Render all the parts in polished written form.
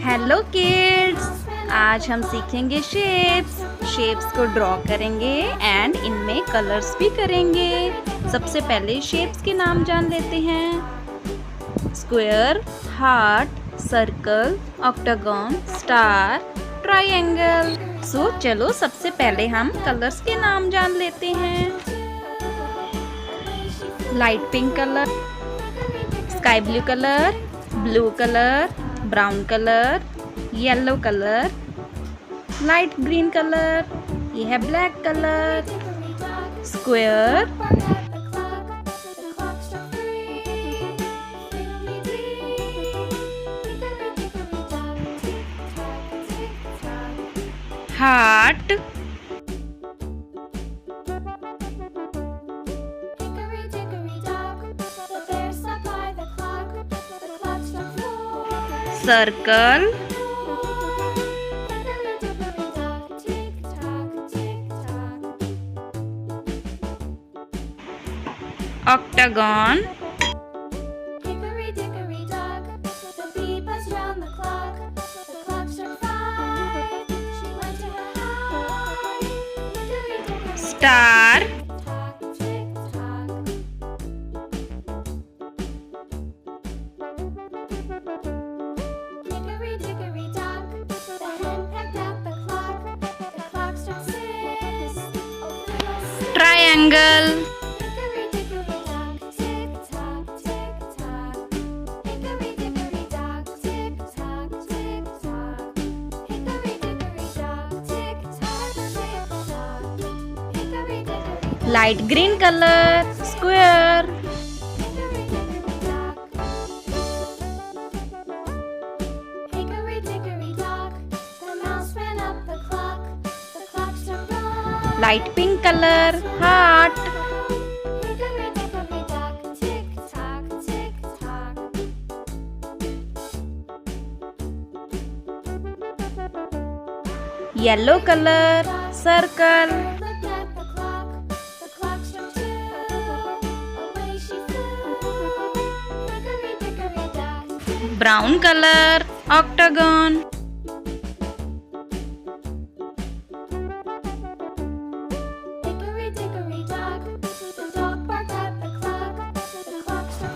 Hello kids, आज हम सीखेंगे शेप्स को ड्रॉ करेंगे एंड इनमें कलर्स भी करेंगे। सबसे पहले शेप्स के नाम जान लेते हैं। Square, heart, circle, octagon, star, triangle. So चलो सबसे पहले हम कलर्स के नाम जान लेते हैं। Light pink colour, sky blue colour, blue colour, brown colour, yellow colour, light green colour, ये है black colour. Square, heart, circle, octagon, star, triangle, light green colour, square, light pink colour, heart, yellow colour, circle, brown colour, octagon,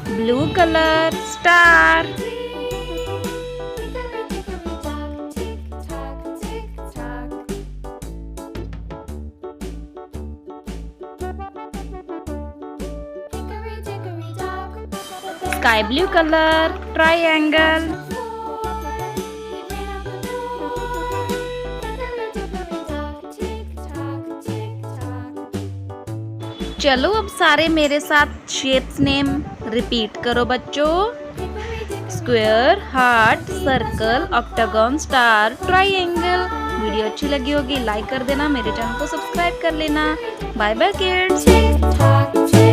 blue colour, star, sky blue colour, triangle, चलो अब सारे मेरे साथ shapes name repeat करो बच्चों। Square, heart, circle, octagon, star, triangle. Video अच्छी लगी होगी लाइक कर देना, मेरे चैनल को सब्सक्राइब कर लेना। Bye bye kids.